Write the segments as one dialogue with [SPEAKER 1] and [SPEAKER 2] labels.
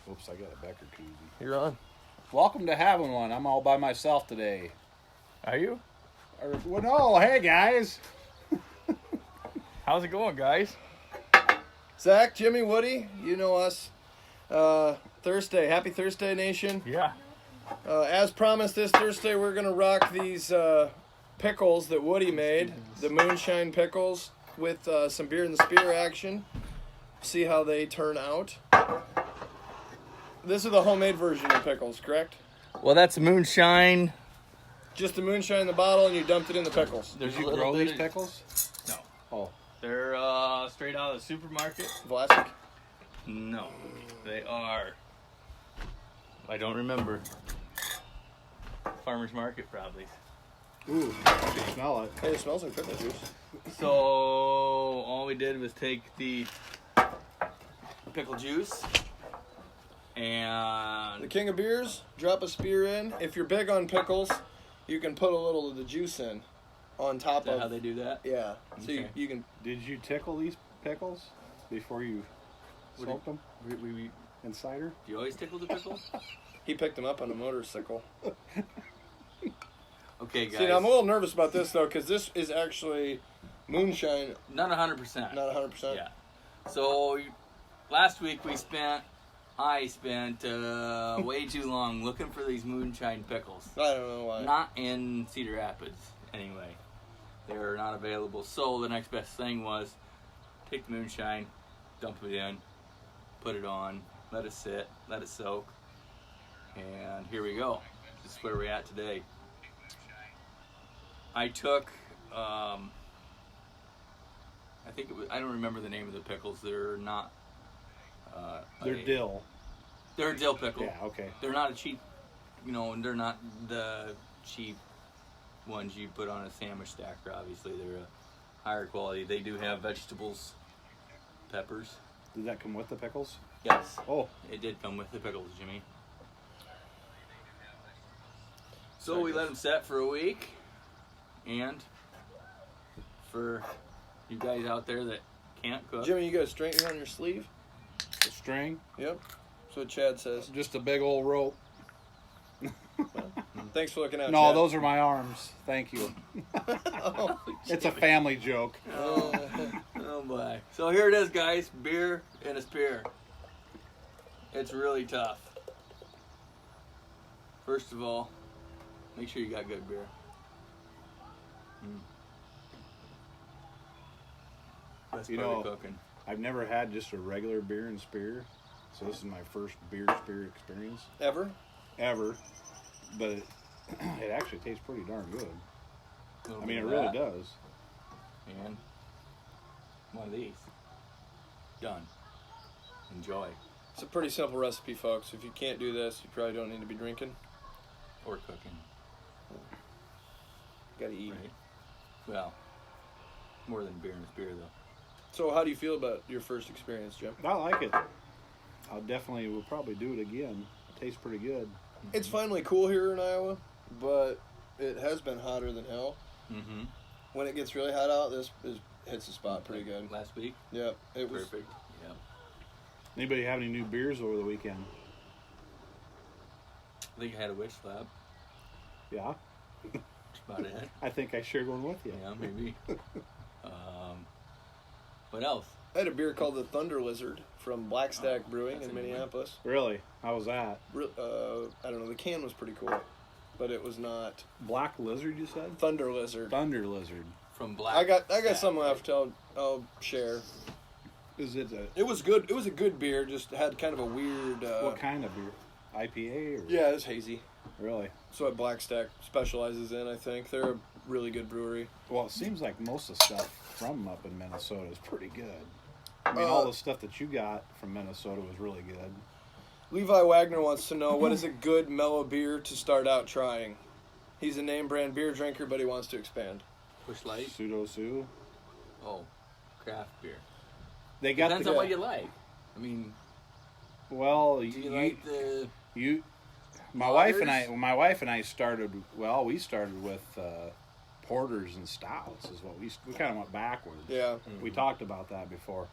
[SPEAKER 1] Oops, I got a Becker koozie.
[SPEAKER 2] You're on.
[SPEAKER 1] Welcome to Having One. I'm all by myself today.
[SPEAKER 2] Are you?
[SPEAKER 1] Well, no, hey guys.
[SPEAKER 2] How's it going, guys?
[SPEAKER 3] Zach, Jimmy, Woody, you know us. Thursday. Happy Thursday, Nation.
[SPEAKER 2] Yeah.
[SPEAKER 3] As promised, this Thursday we're going to rock these pickles that Woody made. The Moonshine Pickles with some Beer in the Spear action. See how they turn out. This is the homemade version of pickles, correct?
[SPEAKER 2] Well, that's moonshine.
[SPEAKER 3] Just the moonshine in the bottle and you dumped it in the pickles.
[SPEAKER 1] Did you grow these pickles?
[SPEAKER 2] No.
[SPEAKER 1] Oh.
[SPEAKER 2] They're straight out of the supermarket.
[SPEAKER 3] Vlasic?
[SPEAKER 2] No. They are. I don't remember. Farmer's Market, probably.
[SPEAKER 1] Ooh, I can smell it.
[SPEAKER 3] Hey, it smells like pickle juice.
[SPEAKER 2] So, all we did was take the pickle juice and
[SPEAKER 3] The king of beers, drop a spear in. If you're big on pickles, you can put a little of the juice in on top
[SPEAKER 2] is that
[SPEAKER 3] of.
[SPEAKER 2] how they do that?
[SPEAKER 3] Yeah. So
[SPEAKER 2] Okay.
[SPEAKER 3] you can.
[SPEAKER 1] Did you tickle these pickles before you smoked them
[SPEAKER 2] We
[SPEAKER 1] in cider?
[SPEAKER 2] do you always tickle the pickle?
[SPEAKER 3] He picked them up on a motorcycle.
[SPEAKER 2] Okay, guys.
[SPEAKER 3] See, now I'm a little nervous about this though, because this is actually moonshine,
[SPEAKER 2] Not 100%.
[SPEAKER 3] not 100%.
[SPEAKER 2] Yeah. So last week I spent way too long looking for these moonshine pickles.
[SPEAKER 3] I don't know why.
[SPEAKER 2] Not in Cedar Rapids, anyway. They're not available. So the next best thing was take the moonshine, dump it in, put it on, let it sit, let it soak, and here we go. This is where we're at today. I took, I think it was, I don't remember the name of the pickles. They're not.
[SPEAKER 1] They're dill.
[SPEAKER 2] They're a dill pickle.
[SPEAKER 1] Yeah, okay.
[SPEAKER 2] They're not a cheap, they're not the cheap ones you put on a sandwich stacker. Obviously, they're a higher quality. They do have vegetables, peppers.
[SPEAKER 1] Did that come with the pickles?
[SPEAKER 2] Yes,
[SPEAKER 1] Oh,
[SPEAKER 2] it did come with the pickles, Jimmy. So we let them set for a week, and for you guys out there that can't cook,
[SPEAKER 3] Jimmy, you got a string on your sleeve?
[SPEAKER 1] a string.
[SPEAKER 3] Yep. That's what Chad says.
[SPEAKER 1] Just a big old rope.
[SPEAKER 3] Thanks for looking out,
[SPEAKER 1] No,
[SPEAKER 3] Chad.
[SPEAKER 1] those are my arms. Thank you.
[SPEAKER 3] Oh,
[SPEAKER 1] It's a family joke.
[SPEAKER 2] oh boy. So here it is, guys. Beer in a spear. It's really tough. First of all, make sure you got good beer. Best
[SPEAKER 1] You
[SPEAKER 2] part
[SPEAKER 1] know-
[SPEAKER 2] of cooking.
[SPEAKER 1] I've never had just a regular beer and spear, so this is my first beer spear experience
[SPEAKER 3] Ever?
[SPEAKER 1] ever. But it actually tastes pretty darn good.
[SPEAKER 2] Little
[SPEAKER 1] I mean,
[SPEAKER 2] bit
[SPEAKER 1] it
[SPEAKER 2] of
[SPEAKER 1] really
[SPEAKER 2] that,
[SPEAKER 1] does.
[SPEAKER 2] And one of these. Done. Enjoy.
[SPEAKER 3] It's a pretty simple recipe, folks. If you can't do this, you probably don't need to be drinking.
[SPEAKER 2] Or cooking.
[SPEAKER 3] Gotta eat.
[SPEAKER 2] Right? Well, more than beer and spear, though.
[SPEAKER 3] So how do you feel about your first experience, Jim?
[SPEAKER 1] I like it. Will probably do it again. It tastes pretty good.
[SPEAKER 3] It's finally cool here in Iowa, but it has been hotter than hell.
[SPEAKER 2] Mm-hmm.
[SPEAKER 3] When it gets really hot out, hits the spot pretty good.
[SPEAKER 2] Last week?
[SPEAKER 3] Yep, it was.
[SPEAKER 2] Perfect. Yeah.
[SPEAKER 1] Anybody have any new beers over the weekend?
[SPEAKER 2] I think I had a wish slab.
[SPEAKER 1] Yeah,
[SPEAKER 2] That's about it.
[SPEAKER 1] I think I shared one with you.
[SPEAKER 2] Yeah, maybe. What else?
[SPEAKER 3] I had a beer called the Thunder Lizard from Blackstack Brewing
[SPEAKER 2] that's
[SPEAKER 3] in
[SPEAKER 2] a new one.
[SPEAKER 3] Minneapolis.
[SPEAKER 1] Really? How was that?
[SPEAKER 3] I don't know. The can was pretty cool, but it was not
[SPEAKER 1] Black Lizard, you said?
[SPEAKER 3] Thunder Lizard.
[SPEAKER 1] Thunder Lizard.
[SPEAKER 2] From Black.
[SPEAKER 3] I got
[SPEAKER 2] Stack,
[SPEAKER 3] something
[SPEAKER 2] right?
[SPEAKER 3] left. I'll share.
[SPEAKER 1] Is it a
[SPEAKER 3] It was good. It was a good beer. Just had kind of a weird.
[SPEAKER 1] what kind of beer? IPA or?
[SPEAKER 3] Yeah, it's hazy.
[SPEAKER 1] Really?
[SPEAKER 3] That's what Blackstack specializes in. I think they're a really good brewery.
[SPEAKER 1] Well, it seems like most of the stuff from up in Minnesota is pretty good. I mean, all the stuff that you got from Minnesota was really good.
[SPEAKER 3] Levi Wagner wants to know what is a good mellow beer to start out trying. He's a name brand beer drinker, but he wants to expand.
[SPEAKER 2] Busch Light.
[SPEAKER 1] Pseudo Sue.
[SPEAKER 2] Oh, craft beer.
[SPEAKER 1] They got
[SPEAKER 2] Depends
[SPEAKER 1] the
[SPEAKER 2] on what you like. I mean,
[SPEAKER 1] well.
[SPEAKER 2] do you like the?
[SPEAKER 1] My wife and I started. Well, we started with porters and stouts. Is what we kind of went backwards.
[SPEAKER 3] Yeah.
[SPEAKER 1] We talked about that before.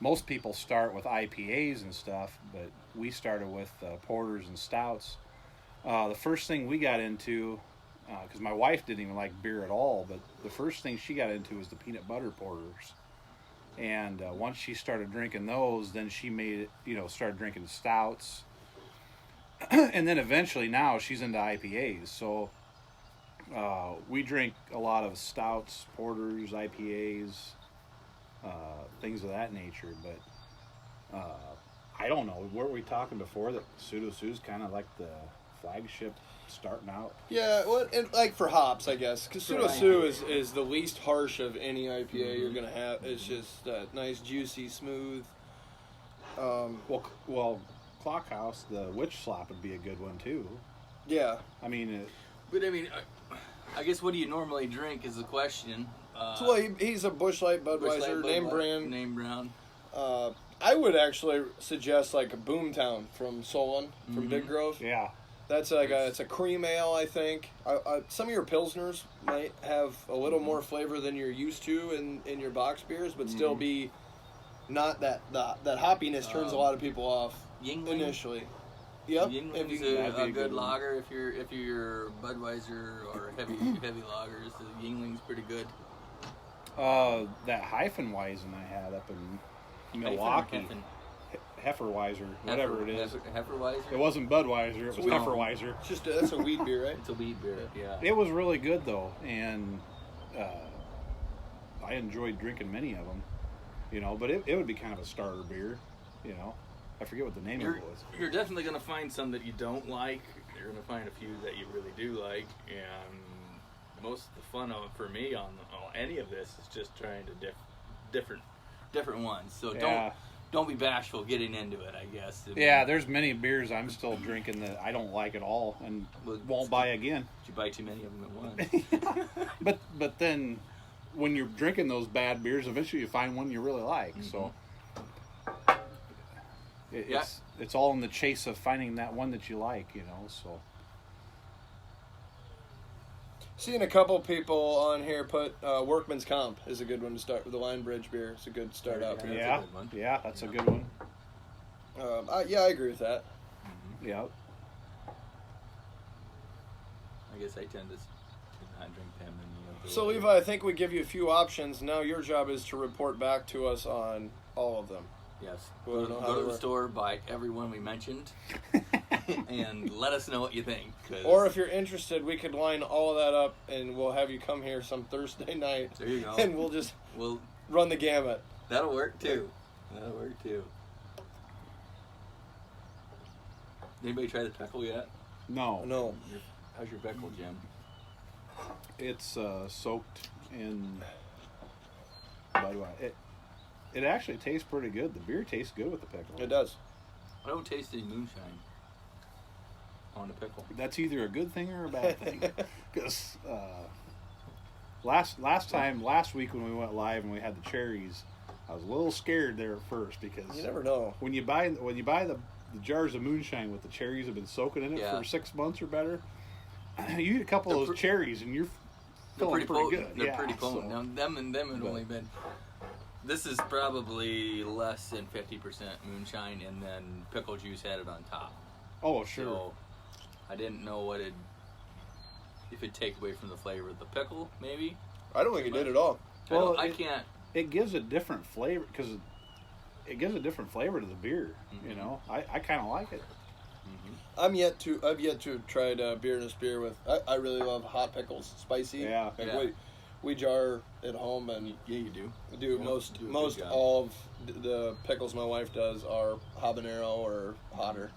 [SPEAKER 1] most people start with IPAs and stuff, but we started with porters and stouts. The first thing we got into, because my wife didn't even like beer at all, but the first thing she got into was the peanut butter porters. And once she started drinking those, then she made it, started drinking stouts. And then eventually now she's into IPAs. So we drink a lot of stouts, porters, IPAs, things of that nature. But I don't know. Weren't we talking before that Pseudo Sue's kind of like the flagship starting out?
[SPEAKER 3] Yeah, well, and like for hops, I guess, because Pseudo Sue is the least harsh of any IPA you're gonna have. It's just nice, juicy, smooth.
[SPEAKER 1] Well, Clockhouse, the Witch Slop would be a good one too.
[SPEAKER 3] Yeah.
[SPEAKER 1] I mean,
[SPEAKER 2] I guess what do you normally drink is the question.
[SPEAKER 3] So he's a Busch Light, Budweiser, name brand.
[SPEAKER 2] Name brand.
[SPEAKER 3] I would actually suggest like a Boomtown from Solon, from Big Grove.
[SPEAKER 1] yeah.
[SPEAKER 3] That's like it's a cream ale, I think. Some of your Pilsners might have a little more flavor than you're used to in your box beers, but still be not that hoppiness turns a lot of people off
[SPEAKER 2] Yingling?
[SPEAKER 3] Initially. Yep.
[SPEAKER 2] Yingling's a good lager if you're Budweiser or heavy lagers. The Yingling's pretty good.
[SPEAKER 1] That Hefeweizen I had up in Milwaukee. Hefeweizen, whatever it is.
[SPEAKER 2] Hefeweizen?
[SPEAKER 1] It wasn't Budweiser, it was Hefeweizen.
[SPEAKER 3] It's just that's a wheat beer, right?
[SPEAKER 2] It's a wheat beer, yeah.
[SPEAKER 1] It was really good though, and I enjoyed drinking many of them, but it would be kind of a starter beer, I forget what the name of it was.
[SPEAKER 2] You're definitely going to find some that you don't like. You're going to find a few that you really do like, and most of the fun for me on any of this is just trying to different ones. So don't be bashful getting into it, I guess.
[SPEAKER 1] Yeah, there's many beers I'm still drinking that I don't like at all and won't buy again.
[SPEAKER 2] Did you buy too many of them at once?
[SPEAKER 1] But then when you're drinking those bad beers, eventually you find one you really like. So it's all in the chase of finding that one that you like, so.
[SPEAKER 3] Seeing a couple people on here put Workman's Comp is a good one to start with. The Line Bridge beer. It's a good start out.
[SPEAKER 1] Yeah, that's a good one.
[SPEAKER 3] I agree with that.
[SPEAKER 1] Yeah.
[SPEAKER 2] I guess I tend to not drink them.
[SPEAKER 3] So Levi, I think we give you a few options. Now your job is to report back to us on all of them.
[SPEAKER 2] Yes. Go to the store, buy every one we mentioned, and let us know what you think.
[SPEAKER 3] Or if you're interested, we could line all of that up, and we'll have you come here some Thursday night.
[SPEAKER 2] There you go.
[SPEAKER 3] And we'll run the gamut.
[SPEAKER 2] That'll work too. Anybody try the pickle yet?
[SPEAKER 1] No.
[SPEAKER 2] How's your pickle, Jim?
[SPEAKER 1] It's soaked in Budweiser. It actually tastes pretty good. The beer tastes good with the pickle.
[SPEAKER 3] It does.
[SPEAKER 2] I don't taste any moonshine on the pickle.
[SPEAKER 1] That's either a good thing or a bad thing. Because last week when we went live and we had the cherries, I was a little scared there at first because
[SPEAKER 3] you never know.
[SPEAKER 1] When you buy the jars of moonshine with the cherries have been soaking in it for 6 months or better, you eat a couple of those cherries and you're feeling pretty good.
[SPEAKER 2] They're pretty potent. Now, them have only been. This is probably less than 50% moonshine, and then pickle juice added on top.
[SPEAKER 1] Oh, sure.
[SPEAKER 2] So I didn't know if it'd take away from the flavor of the pickle, maybe.
[SPEAKER 3] I don't think it did at all.
[SPEAKER 1] Well,
[SPEAKER 2] I can't.
[SPEAKER 1] It gives a different flavor because it gives a different flavor to the beer. I kind of like it.
[SPEAKER 3] I've yet to try beer in a spear with. I really love hot pickles, spicy.
[SPEAKER 1] Yeah.
[SPEAKER 3] We jar at home, and
[SPEAKER 2] you do.
[SPEAKER 3] Most all of the pickles my wife does are habanero or hotter.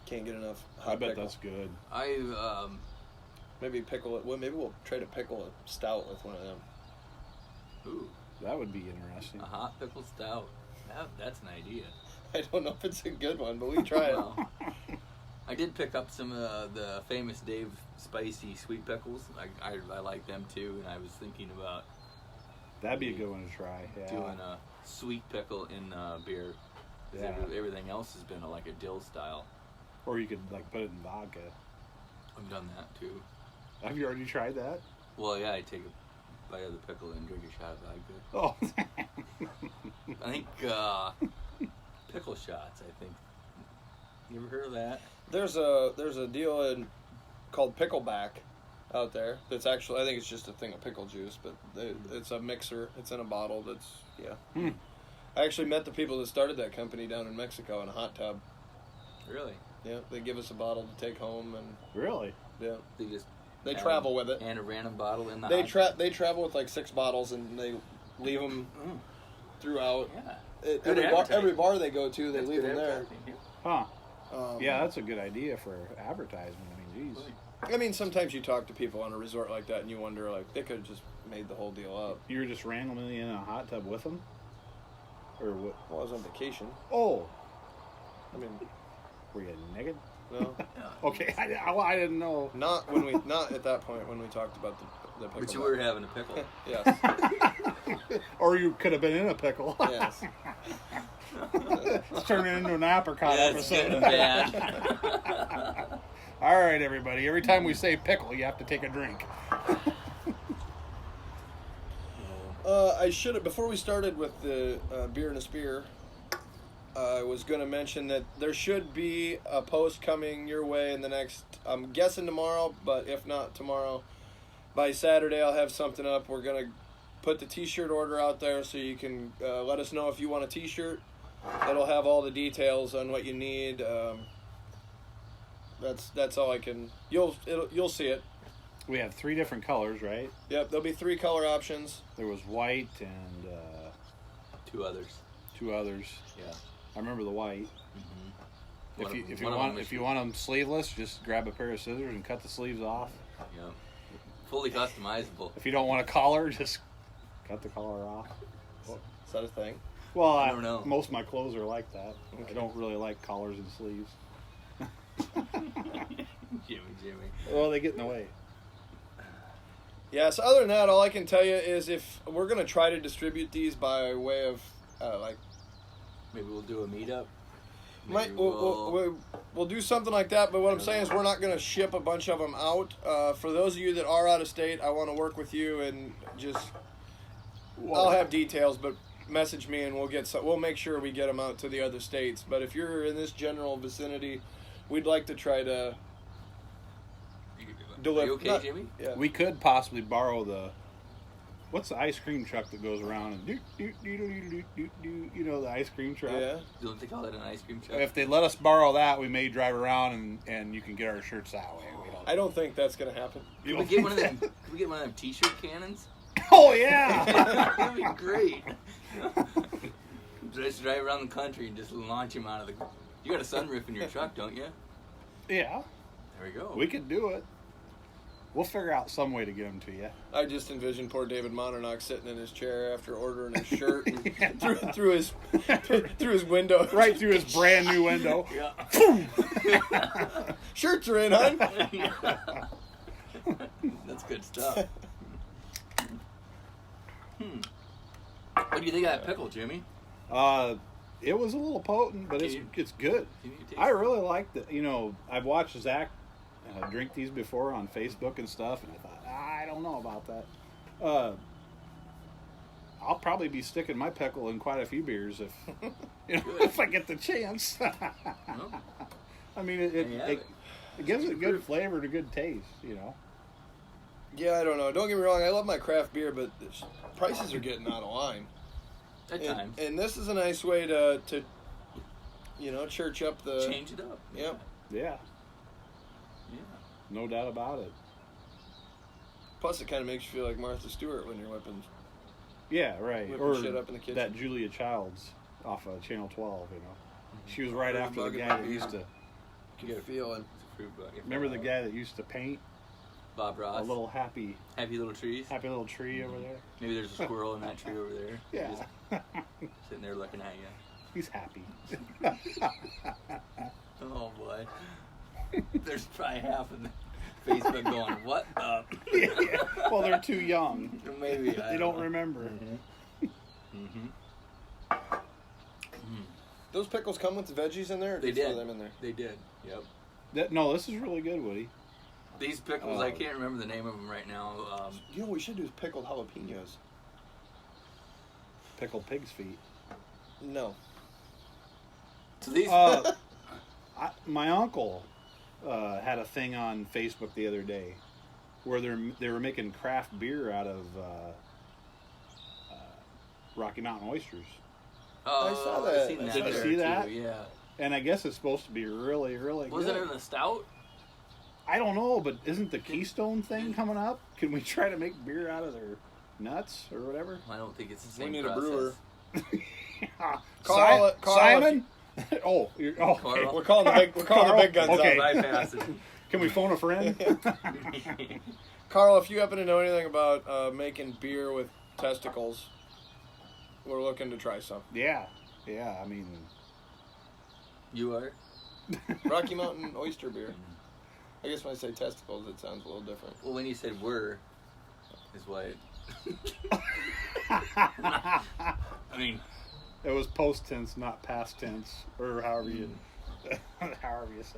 [SPEAKER 3] Can't get enough hot
[SPEAKER 1] I bet
[SPEAKER 3] pickle.
[SPEAKER 1] that's good.
[SPEAKER 3] Maybe pickle it. Well, maybe we'll try to pickle a stout with one of them.
[SPEAKER 2] Ooh,
[SPEAKER 1] that would be interesting.
[SPEAKER 2] A hot pickle stout. That's an idea.
[SPEAKER 3] I don't know if it's a good one, but we try it.
[SPEAKER 2] I did pick up some of the famous Dave spicy sweet pickles. I like them too, and I was thinking about
[SPEAKER 1] that'd be a good one to try. Yeah.
[SPEAKER 2] Doing a sweet pickle in beer. Yeah. Everything else has been like a dill style.
[SPEAKER 1] Or you could put it in vodka.
[SPEAKER 2] I've done that too.
[SPEAKER 1] Have you already tried that?
[SPEAKER 2] Well, yeah, I take a bite of the pickle and drink a shot of vodka.
[SPEAKER 1] Oh.
[SPEAKER 2] I think pickle shots. I think. You ever heard of that?
[SPEAKER 3] There's a deal called Pickleback out there. That's actually, I think it's just a thing of pickle juice, but it's a mixer. It's in a bottle. I actually met the people that started that company down in Mexico in a hot tub.
[SPEAKER 2] Really?
[SPEAKER 3] Yeah, they give us a bottle to take home, and
[SPEAKER 1] Really?
[SPEAKER 3] yeah,
[SPEAKER 2] They
[SPEAKER 3] travel with it.
[SPEAKER 2] And a random bottle in the.
[SPEAKER 3] They travel with like 6 bottles, and they leave them throughout.
[SPEAKER 2] Yeah.
[SPEAKER 3] Every bar they go to, they leave them there.
[SPEAKER 1] Huh. Yeah, that's a good idea for advertisement. I mean, geez.
[SPEAKER 3] I mean, sometimes you talk to people on a resort like that, and you wonder, like, they could have just made the whole deal up.
[SPEAKER 1] You were just randomly in a hot tub with them? Or what?
[SPEAKER 3] Well, I was on vacation.
[SPEAKER 1] Oh.
[SPEAKER 3] I mean,
[SPEAKER 1] Were you naked?
[SPEAKER 3] no,
[SPEAKER 1] Okay, I didn't know.
[SPEAKER 3] not at that point when we talked about the pickle.
[SPEAKER 2] But you were having a pickle.
[SPEAKER 3] Yes.
[SPEAKER 1] Or you could have been in a pickle.
[SPEAKER 3] Yes.
[SPEAKER 1] It's turning into an apricot
[SPEAKER 2] Yeah, it's
[SPEAKER 1] episode.
[SPEAKER 2] getting bad.
[SPEAKER 1] All right, everybody. Every time we say pickle, you have to take a drink.
[SPEAKER 3] I should have, before we started with the beer and a spear, I was going to mention that there should be a post coming your way in the next, I'm guessing tomorrow, but if not tomorrow, by Saturday I'll have something up. We're going to put the t-shirt order out there so you can let us know if you want a t-shirt. It'll have all the details on what you need. That's all I can, you'll see it.
[SPEAKER 1] We have 3 different colors, right?
[SPEAKER 3] Yep, there'll be 3 color options.
[SPEAKER 1] There was white and
[SPEAKER 2] 2 others.
[SPEAKER 1] 2 others.
[SPEAKER 2] Yeah.
[SPEAKER 1] I remember the white.
[SPEAKER 2] Mm-hmm.
[SPEAKER 1] If you want them sleeveless, just grab a pair of scissors and cut the sleeves off.
[SPEAKER 2] Yeah. Fully customizable.
[SPEAKER 1] If you don't want a collar, just cut the collar off.
[SPEAKER 3] Is that a thing?
[SPEAKER 1] Well,
[SPEAKER 2] I don't know.
[SPEAKER 1] Most of my clothes are like that.
[SPEAKER 3] Okay.
[SPEAKER 1] I don't really like collars and sleeves.
[SPEAKER 2] Jimmy.
[SPEAKER 1] Well, they get in the way.
[SPEAKER 3] Yeah, so other than that, all I can tell you is if we're going to try to distribute these by way of,
[SPEAKER 2] Maybe we'll do a meetup.
[SPEAKER 3] we'll do something like that, but what I'm saying is we're not going to ship a bunch of them out. For those of you that are out of state, I want to work with you and just, I'll have details, but message me and we'll make sure we get them out to the other states. But if you're in this general vicinity, we'd like to try to deliver.
[SPEAKER 2] Are you okay, Jimmy?
[SPEAKER 3] Yeah.
[SPEAKER 1] We could possibly borrow what's the ice cream truck that goes around and the ice cream truck?
[SPEAKER 3] Yeah.
[SPEAKER 2] Don't they call it an ice cream truck?
[SPEAKER 1] If they let us borrow that, we may drive around and you can get our shirts that way.
[SPEAKER 3] I don't think that's going to happen.
[SPEAKER 2] Can we get one of them? Can we get one of them T-shirt cannons?
[SPEAKER 1] Oh yeah.
[SPEAKER 2] That'd be great. Just drive around the country and just launch him out of the. You got a sunroof in your truck, don't you?
[SPEAKER 1] Yeah.
[SPEAKER 2] There we go.
[SPEAKER 1] We could do it. We'll figure out some way to get them to you.
[SPEAKER 3] I just envisioned poor David Monarnock sitting in his chair after ordering his shirt and through his window.
[SPEAKER 1] Right through his brand new window.
[SPEAKER 2] Yeah.
[SPEAKER 3] Shirts are in, hon.
[SPEAKER 2] That's good stuff. What do you think of that pickle, Jimmy?
[SPEAKER 1] It was a little potent, but it's good.
[SPEAKER 2] Can you taste
[SPEAKER 1] I really liked it. I've watched Zach drink these before on Facebook and stuff, and I thought, I don't know about that. I'll probably be sticking my pickle in quite a few beers if I get the chance.
[SPEAKER 2] Well,
[SPEAKER 1] I mean, it gives it a good flavor and a good taste,
[SPEAKER 3] Yeah, I don't know. Don't get me wrong. I love my craft beer, but the prices are getting out of line.
[SPEAKER 2] at times.
[SPEAKER 3] And this is a nice way to church up the...
[SPEAKER 2] Change it up.
[SPEAKER 3] Yep.
[SPEAKER 1] Yeah,
[SPEAKER 2] Yeah.
[SPEAKER 1] no doubt about it.
[SPEAKER 3] Plus, it kind of makes you feel like Martha Stewart when you're whipping...
[SPEAKER 1] Yeah, right.
[SPEAKER 3] Whipping
[SPEAKER 1] Or
[SPEAKER 3] shit up in the kitchen.
[SPEAKER 1] that Julia Childs off of Channel 12, She was right
[SPEAKER 3] Fruit
[SPEAKER 1] after the
[SPEAKER 3] bucket
[SPEAKER 1] guy that
[SPEAKER 3] beer.
[SPEAKER 1] used to...
[SPEAKER 3] You get a feeling.
[SPEAKER 2] It's a fruit bucket.
[SPEAKER 1] Remember the guy that used to paint
[SPEAKER 2] Bob Ross.
[SPEAKER 1] a little happy
[SPEAKER 2] Little trees.
[SPEAKER 1] little tree over there?
[SPEAKER 2] Maybe there's a squirrel in that tree over there.
[SPEAKER 1] Yeah.
[SPEAKER 2] Just sitting there looking at you.
[SPEAKER 1] He's happy.
[SPEAKER 2] Oh boy. There's probably half of the Facebook going, what the?
[SPEAKER 1] Yeah. Well, they're too young.
[SPEAKER 2] Maybe.
[SPEAKER 1] They don't remember.
[SPEAKER 2] Mm-hmm.
[SPEAKER 3] Those pickles come with the veggies in there? Or
[SPEAKER 2] They
[SPEAKER 3] do you throw
[SPEAKER 2] did.
[SPEAKER 3] them in there?
[SPEAKER 2] They did. Yep.
[SPEAKER 1] No, this is really good, Woody.
[SPEAKER 2] These pickles, I can't remember the name of them right now.
[SPEAKER 3] You know what we should do is pickled jalapenos.
[SPEAKER 1] pickled pig's feet?
[SPEAKER 3] No.
[SPEAKER 2] So these.
[SPEAKER 1] My uncle had a thing on Facebook the other day where they were making craft beer out of Rocky Mountain oysters.
[SPEAKER 2] Oh,
[SPEAKER 3] I saw that.
[SPEAKER 2] I've seen that.
[SPEAKER 1] Did you
[SPEAKER 2] there,
[SPEAKER 1] see that?
[SPEAKER 2] Too, yeah.
[SPEAKER 1] And I guess it's supposed to be really, really good.
[SPEAKER 2] Wasn't it in a stout?
[SPEAKER 1] I don't know, but isn't the Keystone thing coming up? Can we try to make beer out of their nuts or whatever?
[SPEAKER 2] I don't think it's the same
[SPEAKER 3] We need
[SPEAKER 2] process.
[SPEAKER 3] a brewer.
[SPEAKER 1] Carl,
[SPEAKER 3] Carl,
[SPEAKER 1] Simon? Oh, okay.
[SPEAKER 2] Carl.
[SPEAKER 3] We're calling the big guns
[SPEAKER 1] Okay.
[SPEAKER 3] up.
[SPEAKER 2] Bypass it.
[SPEAKER 1] Can we phone a friend?
[SPEAKER 3] Carl, if you happen to know anything about making beer with testicles, we're looking to try some.
[SPEAKER 1] Yeah. I mean,
[SPEAKER 2] You are?
[SPEAKER 3] Rocky Mountain oyster beer. I guess when I say testicles, it sounds a little different.
[SPEAKER 2] Well, when you said "were," is why. I mean,
[SPEAKER 1] it was post tense, not past tense, or however you say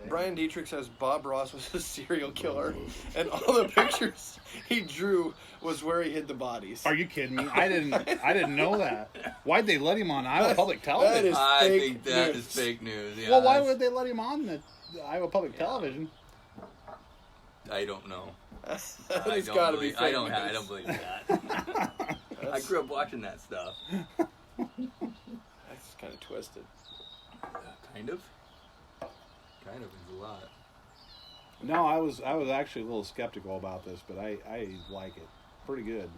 [SPEAKER 1] it.
[SPEAKER 3] Brian Dietrich says Bob Ross was a serial killer, and all the pictures he drew was where he hid the bodies.
[SPEAKER 1] Are you kidding me? I didn't know that. Why'd they let him on Iowa Public Television?
[SPEAKER 2] I
[SPEAKER 3] fake
[SPEAKER 2] think that
[SPEAKER 3] news.
[SPEAKER 2] is fake news. Yeah,
[SPEAKER 1] Well, why would they let him on the Iowa Public
[SPEAKER 2] Yeah.
[SPEAKER 1] Television?
[SPEAKER 2] I don't know.
[SPEAKER 3] It's
[SPEAKER 2] I don't
[SPEAKER 3] got to be
[SPEAKER 2] believe-
[SPEAKER 3] fake
[SPEAKER 2] I don't.
[SPEAKER 3] news.
[SPEAKER 2] I don't believe that. I grew up watching that stuff.
[SPEAKER 3] That's kind of twisted.
[SPEAKER 2] Kind of. Kind of is a lot.
[SPEAKER 1] No, I was actually a little skeptical about this, but I like it. Pretty good.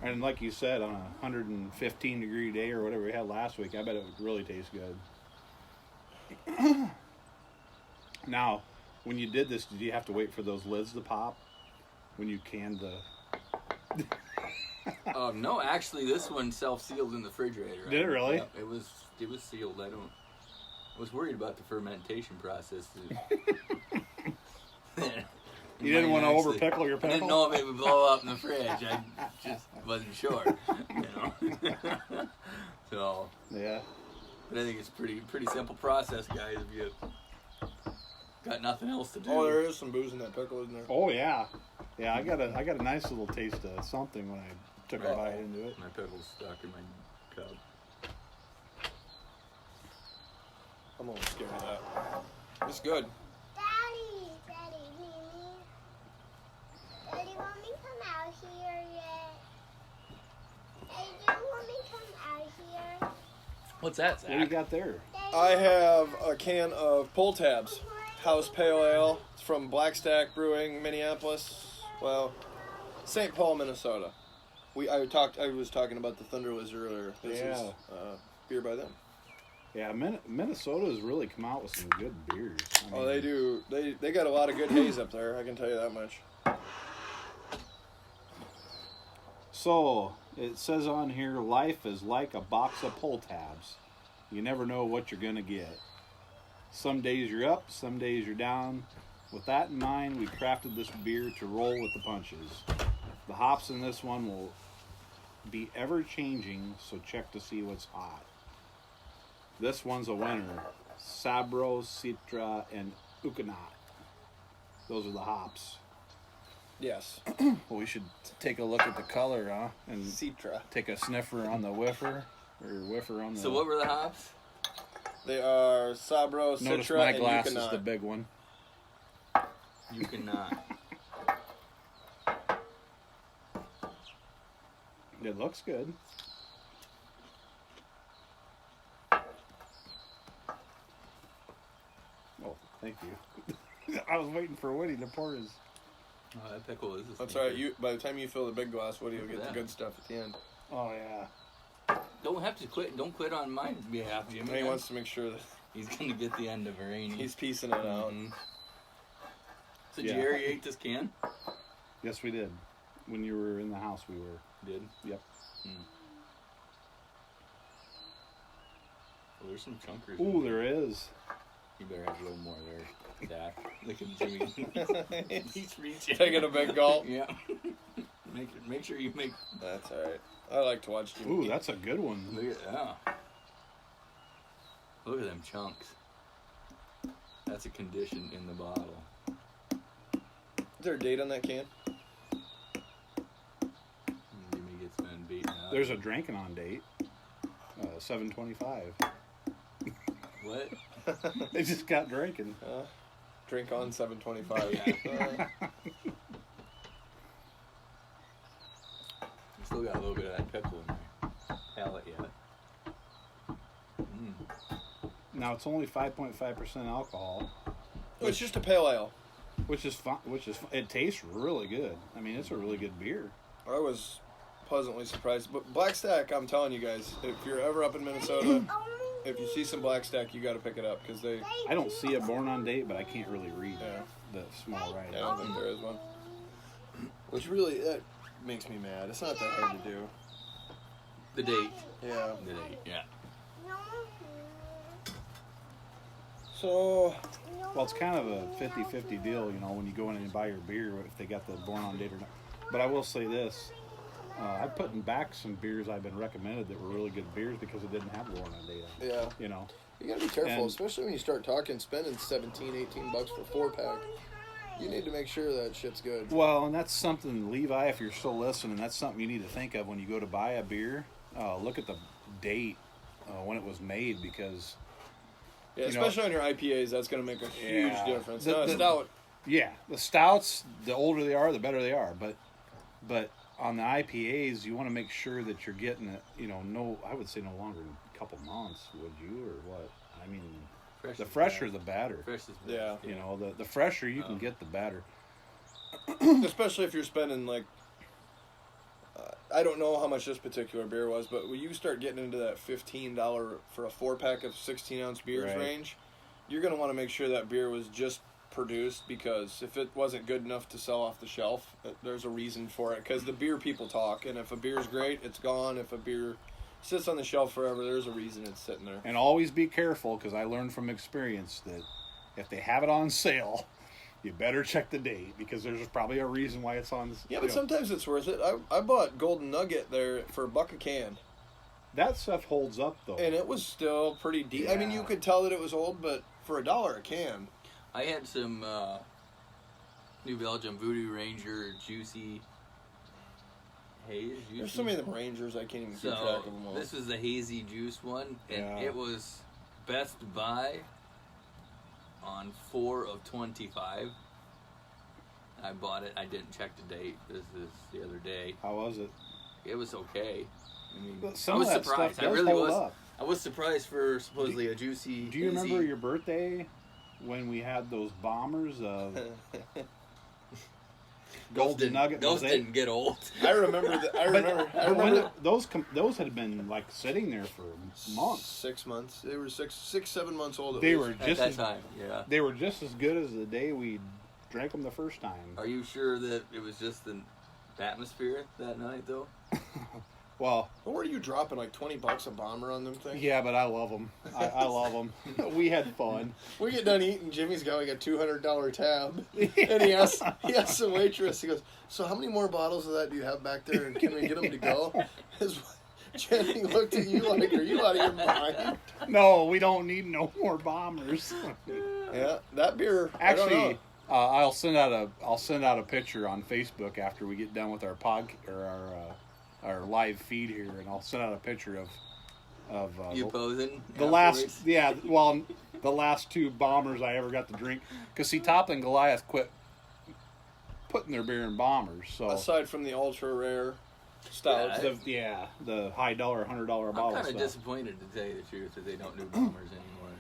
[SPEAKER 1] And like you said, on a 115 degree day or whatever we had last week, I bet it would really taste good. Now, when you did this, did you have to wait for those lids to pop when you canned the?
[SPEAKER 2] No, actually, this one self-sealed in the refrigerator.
[SPEAKER 1] Did it really?
[SPEAKER 2] Yep, it was sealed. I was worried about the fermentation process.
[SPEAKER 1] You didn't want to
[SPEAKER 2] Actually,
[SPEAKER 1] over pickle your
[SPEAKER 2] I
[SPEAKER 1] pickle?
[SPEAKER 2] didn't know if it would blow up in the fridge. I just wasn't sure, So,
[SPEAKER 1] Yeah.
[SPEAKER 2] but I think it's pretty simple process, guys. If you got nothing else to do.
[SPEAKER 3] Oh, there is some booze in that pickle, isn't there?
[SPEAKER 1] Oh yeah. Yeah, I got a nice little taste of something when I took a bite into it.
[SPEAKER 2] My pickle's stuck in my cup.
[SPEAKER 3] I'm a little scared of that. It's good.
[SPEAKER 4] Daddy, Mimi. Daddy, want me to come out here yet? Hey, do you want me to come out here?
[SPEAKER 2] What's that,
[SPEAKER 1] What do you got there?
[SPEAKER 4] Daddy,
[SPEAKER 3] I have a can of Pull Tabs House Pale Ale. It's from Blackstack Brewing, Minneapolis. Well, St. Paul, Minnesota. I was talking about the Thunder Lizard earlier. This is beer by them.
[SPEAKER 1] Yeah, Minnesota's really come out with some good beers. I
[SPEAKER 3] Oh,
[SPEAKER 1] mean,
[SPEAKER 3] they do. They got a lot of good haze up there. I can tell you that much.
[SPEAKER 1] So, it says on here, life is like a box of pull tabs. You never know what you're going to get. Some days you're up, some days you're down. With that in mind, we crafted this beer to roll with the punches. The hops in this one will be ever changing, so check to see what's hot. This one's a winner. Sabro, Citra, and Ukanat. Those are the hops.
[SPEAKER 3] Yes.
[SPEAKER 1] Well, we should take a look at the color, huh? And
[SPEAKER 3] Citra.
[SPEAKER 1] take a sniffer on the whiffer, or whiffer on the...
[SPEAKER 2] So what were the hops?
[SPEAKER 3] They are Sabro,
[SPEAKER 1] Notice
[SPEAKER 3] Citra,
[SPEAKER 1] my
[SPEAKER 3] and
[SPEAKER 1] glass
[SPEAKER 3] Yukonot.
[SPEAKER 1] is the big one.
[SPEAKER 2] You cannot.
[SPEAKER 1] It looks good. Oh, thank you. I was waiting for Woody to pour his...
[SPEAKER 2] Oh, that pickle is.
[SPEAKER 3] That's all right. By the time you fill the big glass, Woody will get the good stuff at the end.
[SPEAKER 1] Oh, yeah.
[SPEAKER 2] Don't have to quit. Don't quit on my behalf, Jimmy.
[SPEAKER 3] And he wants to make sure that
[SPEAKER 2] He's gonna get the end of it, ain't he?
[SPEAKER 3] he's piecing it out.
[SPEAKER 2] Mhm. So
[SPEAKER 1] Yeah.
[SPEAKER 2] Jerry ate this can.
[SPEAKER 1] Yes, we did. When you were in the house, we were.
[SPEAKER 2] Did.
[SPEAKER 1] Yep.
[SPEAKER 2] Well, there's some chunkers.
[SPEAKER 1] Ooh, there is.
[SPEAKER 2] You better have a little more there, Dak. Look at Jimmy. He's reaching.
[SPEAKER 3] Taking a big gulp.
[SPEAKER 2] Yeah. Make sure you make.
[SPEAKER 3] That's all right. I like to watch Jimmy.
[SPEAKER 1] Ooh, that's a good one.
[SPEAKER 2] Look at Look at them chunks. That's a condition in the bottle.
[SPEAKER 3] Is there a date on that can?
[SPEAKER 2] Jimmy gets been beaten up.
[SPEAKER 1] There's a drinking on date. 7:25.
[SPEAKER 2] What?
[SPEAKER 1] They just got drinking.
[SPEAKER 3] Drink on 7:25.
[SPEAKER 2] Still got a little bit of that pickle in my palate yet.
[SPEAKER 1] Now it's only 5.5% alcohol,
[SPEAKER 3] It's just a pale ale.
[SPEAKER 1] which is fun. It tastes really good. I mean, it's a really good beer.
[SPEAKER 3] I was pleasantly surprised. But Black Stack, I'm telling you guys, if you're ever up in Minnesota, if you see some Black Stack, you got to pick it up because they.
[SPEAKER 1] I don't see it born on date, but I can't really read
[SPEAKER 3] Yeah.
[SPEAKER 1] the small writing.
[SPEAKER 3] I don't think there is one. Which really that makes me mad. It's not that hard to do.
[SPEAKER 2] The date.
[SPEAKER 3] Yeah.
[SPEAKER 2] The date, yeah.
[SPEAKER 3] So
[SPEAKER 1] Well, it's kind of a 50-50 deal, you know, when you go in and buy your beer, if they got the born on date or not. But I will say this. I've put back some beers I've been recommended that were really good beers because it didn't have born on date on it,
[SPEAKER 3] yeah,
[SPEAKER 1] you know.
[SPEAKER 3] you gotta be careful,
[SPEAKER 1] And-
[SPEAKER 3] especially when you start talking spending $17-18 for 4-pack. You need to make sure that shit's good.
[SPEAKER 1] Well, and that's something, Levi, if you're still listening, that's something you need to think of when you go to buy a beer. Look at the date when it was made because...
[SPEAKER 3] Yeah,
[SPEAKER 1] you know,
[SPEAKER 3] especially on your IPAs, that's going to make a huge
[SPEAKER 1] Yeah.
[SPEAKER 3] difference.
[SPEAKER 1] The-
[SPEAKER 3] Now, a
[SPEAKER 1] the-
[SPEAKER 3] stout,
[SPEAKER 1] Yeah, the stouts, the older they are, the better they are. But on the IPAs, you want to make sure that you're getting it, you know, I would say no longer than a couple months, would you, or what? I mean,
[SPEAKER 2] Fresh
[SPEAKER 1] the
[SPEAKER 2] is
[SPEAKER 1] fresher
[SPEAKER 2] bad.
[SPEAKER 1] the better.
[SPEAKER 2] Fresh is best.
[SPEAKER 3] Yeah.
[SPEAKER 1] You know, the fresher you can get, the better.
[SPEAKER 3] especially if you're spending like, I don't know how much this particular beer was, but when you start getting into that $15 for a 4-pack of 16-ounce beers
[SPEAKER 1] Right.
[SPEAKER 3] range, you're going to want to make sure that beer was just produced, because if it wasn't good enough to sell off the shelf, there's a reason for it, because the beer people talk, and if a beer's great, it's gone. If a beer sits on the shelf forever, there's a reason it's sitting there.
[SPEAKER 1] And always be careful, because I learned from experience that if they have it on sale, you better check the date, because there's probably a reason why it's on.
[SPEAKER 3] Yeah, but
[SPEAKER 1] you know,
[SPEAKER 3] sometimes it's worth it. I bought Golden Nugget there for $1 a can,
[SPEAKER 1] that stuff holds up though.
[SPEAKER 3] and it was still pretty deep. I mean, you
[SPEAKER 1] Yeah.
[SPEAKER 3] could tell that it was old, but for $1 a can.
[SPEAKER 2] I had some New Belgium Voodoo Ranger Juicy Haze.
[SPEAKER 3] There's so many of them Rangers, I can't even keep track
[SPEAKER 2] So
[SPEAKER 3] of them all.
[SPEAKER 2] this was the hazy juice one, and
[SPEAKER 1] Yeah.
[SPEAKER 2] it was Best Buy on 4 of 25. I bought it. I didn't check the date. This is the other day.
[SPEAKER 1] How was it?
[SPEAKER 2] It was okay. I mean,
[SPEAKER 1] But
[SPEAKER 2] I
[SPEAKER 1] some
[SPEAKER 2] was
[SPEAKER 1] of that
[SPEAKER 2] surprised.
[SPEAKER 1] stuff
[SPEAKER 2] I
[SPEAKER 1] does
[SPEAKER 2] really
[SPEAKER 1] hold
[SPEAKER 2] was.
[SPEAKER 1] up.
[SPEAKER 2] I was surprised for supposedly a juicy.
[SPEAKER 1] Do you
[SPEAKER 2] hazy.
[SPEAKER 1] remember your birthday when we had those bombers of
[SPEAKER 2] Those
[SPEAKER 1] Golden
[SPEAKER 2] didn't,
[SPEAKER 1] Nugget?
[SPEAKER 2] Those
[SPEAKER 1] was it?
[SPEAKER 2] didn't get old.
[SPEAKER 3] I remember that. I remember. I
[SPEAKER 1] But when
[SPEAKER 3] remember.
[SPEAKER 1] those had been like sitting there for months. 6
[SPEAKER 3] 6 months. They were 7 months old. At
[SPEAKER 1] They
[SPEAKER 3] least.
[SPEAKER 1] were
[SPEAKER 2] At
[SPEAKER 1] just
[SPEAKER 2] that
[SPEAKER 1] as
[SPEAKER 2] time, yeah.
[SPEAKER 1] they were just as good as the day we drank them the first time.
[SPEAKER 2] Are you sure that it was just the atmosphere that night, though?
[SPEAKER 1] Well,
[SPEAKER 3] What were you dropping, like $20 a bomber on them things?
[SPEAKER 1] yeah, but I love them. I love them. We had fun.
[SPEAKER 3] We get done eating. Jimmy's got like a $200 tab, and he asks the waitress. He goes, "So how many more bottles of that do you have back there, and can we get them to go?" Jenny looked at you like, "Are you out of your mind?"
[SPEAKER 1] No, we don't need no more bombers.
[SPEAKER 3] Yeah, that beer. I don't know.
[SPEAKER 1] Actually, I'll send out a picture on Facebook after we get done with our our live feed here, and I'll send out a picture of
[SPEAKER 2] You posing?
[SPEAKER 1] the last
[SPEAKER 2] afterwards?
[SPEAKER 1] the last 2 bombers I ever got to drink. Because see, Top and Goliath quit putting their beer in bombers. So
[SPEAKER 3] Aside from the ultra rare stouts,
[SPEAKER 1] the high dollar, $100
[SPEAKER 2] I'm
[SPEAKER 1] bottle
[SPEAKER 2] kind of
[SPEAKER 1] stuff.
[SPEAKER 2] disappointed, to tell you the truth, that they don't do bombers anymore.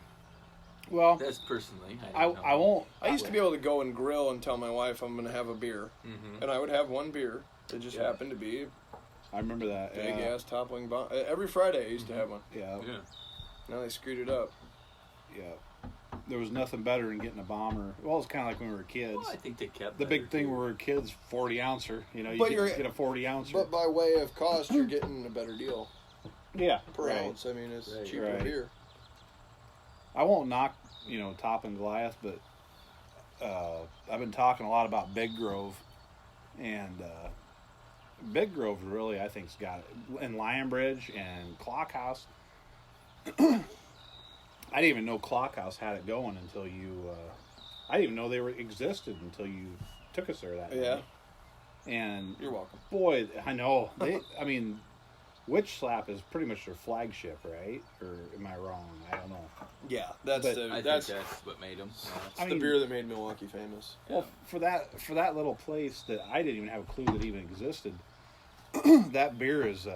[SPEAKER 1] Well,
[SPEAKER 2] That's personally.
[SPEAKER 1] I won't.
[SPEAKER 3] I used to be able to go and grill and tell my wife I'm going to have a beer,
[SPEAKER 2] Mm-hmm.
[SPEAKER 3] and I would have one beer. It just
[SPEAKER 2] Yeah.
[SPEAKER 3] happened to be
[SPEAKER 1] I remember that.
[SPEAKER 3] big
[SPEAKER 1] Yeah,
[SPEAKER 3] ass toppling bomb. Every Friday I used to have one.
[SPEAKER 1] yeah,
[SPEAKER 2] Yeah.
[SPEAKER 3] Now they screwed it up.
[SPEAKER 1] yeah. There was nothing better than getting a bomber. Well, it's kind of like when we were kids.
[SPEAKER 2] Well, I think they kept
[SPEAKER 1] The
[SPEAKER 2] better,
[SPEAKER 1] big thing
[SPEAKER 2] too.
[SPEAKER 1] when we were kids, 40 ouncer. You know, you
[SPEAKER 3] But
[SPEAKER 1] get,
[SPEAKER 3] you're-
[SPEAKER 1] get a 40 ouncer.
[SPEAKER 3] But by way of cost, you're getting a better deal
[SPEAKER 1] yeah,
[SPEAKER 3] per
[SPEAKER 1] right.
[SPEAKER 3] ounce. I mean, it's
[SPEAKER 2] Right.
[SPEAKER 3] cheaper
[SPEAKER 1] Right.
[SPEAKER 3] beer.
[SPEAKER 1] I won't knock, Top and Goliath, but I've been talking a lot about Big Grove, and Big Grove really, I think's got it. And Lionbridge and Clockhouse. I didn't even know Clockhouse had it going until you. I didn't even know they existed until you took us there that
[SPEAKER 3] Yeah.
[SPEAKER 1] night. And
[SPEAKER 3] You're welcome.
[SPEAKER 1] boy, I know. I mean, Witch Slap is pretty much their flagship, right? Or am I wrong? I don't know.
[SPEAKER 3] Yeah, that's
[SPEAKER 1] But
[SPEAKER 3] the
[SPEAKER 2] I
[SPEAKER 3] that's
[SPEAKER 2] think that's what made them.
[SPEAKER 1] I
[SPEAKER 3] the
[SPEAKER 1] mean,
[SPEAKER 3] beer that made Milwaukee famous.
[SPEAKER 1] Well, for that little place that I didn't even have a clue that even existed, that beer is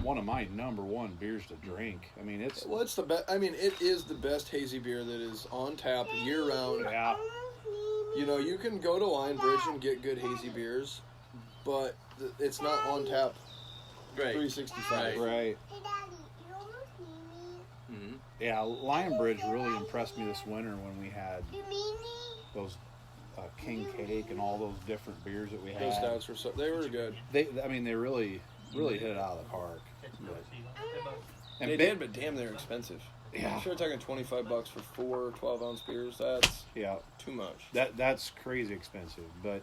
[SPEAKER 1] one of my number one beers to drink. I mean, it's
[SPEAKER 3] Well, it's the best. I mean, it is the best hazy beer that is on tap year round.
[SPEAKER 1] yeah,
[SPEAKER 3] You know, you can go to Lionbridge and get good hazy beers, but it's not on tap
[SPEAKER 2] Right.
[SPEAKER 3] 365.
[SPEAKER 1] right.
[SPEAKER 4] Hey, Daddy, you almost need me.
[SPEAKER 2] Mm-hmm.
[SPEAKER 1] Yeah, Lionbridge really impressed me this winter when we had
[SPEAKER 4] You need me?
[SPEAKER 1] those King Cake and all those different beers that we had.
[SPEAKER 3] Those stouts were they were good.
[SPEAKER 1] They really hit it out of the park. But, and
[SPEAKER 3] They
[SPEAKER 1] big-
[SPEAKER 3] did, but damn, they're expensive.
[SPEAKER 1] Yeah.
[SPEAKER 3] Sure, talking $25 for 4 12-ounce beers. That's
[SPEAKER 1] Yeah,
[SPEAKER 3] too much.
[SPEAKER 1] that's crazy expensive, but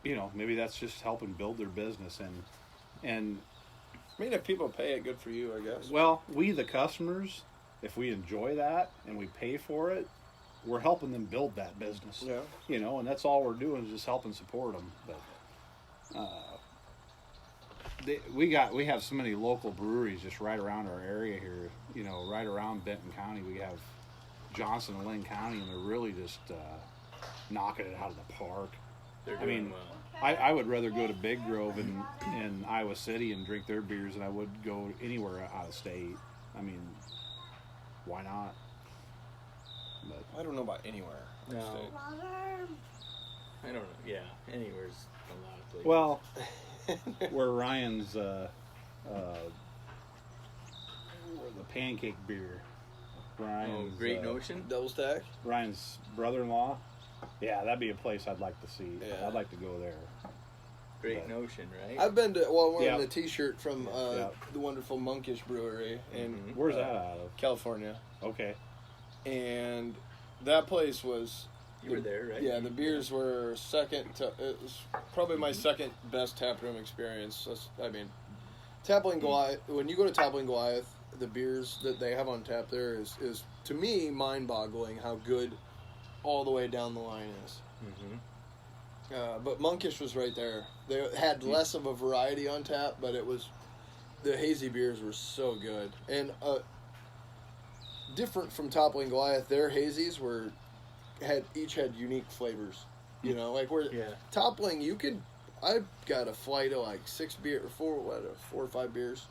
[SPEAKER 1] you know, maybe that's just helping build their business and
[SPEAKER 3] I mean, if people pay it, good for you, I guess.
[SPEAKER 1] well, we the customers, if we enjoy that and we pay for it, we're helping them build that business.
[SPEAKER 3] Yeah.
[SPEAKER 1] You know, and that's all we're doing is just helping support them. But we have so many local breweries just right around our area here. You know, right around Benton County, we have Johnson and Lynn County, and they're really just knocking it out of the park.
[SPEAKER 2] They're
[SPEAKER 1] I
[SPEAKER 2] doing
[SPEAKER 1] mean,
[SPEAKER 2] well.
[SPEAKER 1] I would rather go to Big Grove in Iowa City and drink their beers than I would go anywhere out of state. I mean, why not? But
[SPEAKER 3] I don't know about anywhere.
[SPEAKER 2] No.
[SPEAKER 4] Mother.
[SPEAKER 2] I don't know. Yeah, anywhere's a lot of places.
[SPEAKER 1] well, where Ryan's the pancake beer. Ryan's
[SPEAKER 2] Great Notion.
[SPEAKER 3] Double stack.
[SPEAKER 1] Ryan's brother-in-law. Yeah, that'd be a place I'd like to see.
[SPEAKER 3] Yeah.
[SPEAKER 1] I'd like to go there.
[SPEAKER 2] Great
[SPEAKER 1] but-
[SPEAKER 2] Notion, right?
[SPEAKER 3] I've been to. Well, I'm wearing
[SPEAKER 1] Yeah.
[SPEAKER 3] the T-shirt from
[SPEAKER 1] Yeah.
[SPEAKER 3] the wonderful Monkish Brewery in
[SPEAKER 2] Mhm.
[SPEAKER 1] Where's that out of?
[SPEAKER 3] California,
[SPEAKER 1] Okay.
[SPEAKER 3] and that place was.
[SPEAKER 2] You were there, right?
[SPEAKER 3] Yeah, the beers were second to. It was probably my second best tap room experience. I mean, Toppling Goliath. When you go to Toppling Goliath, the beers that they have on tap there is to me mind-boggling how good all the way down the line is.
[SPEAKER 2] Mm-hmm.
[SPEAKER 3] But Monkish was right there. They had less of a variety on tap, but it was the hazy beers were so good and different from Toppling Goliath. Their hazies each had unique flavors. You know, like where
[SPEAKER 2] Yeah.
[SPEAKER 3] Toppling, I've got a flight of like 4 or 5 beers.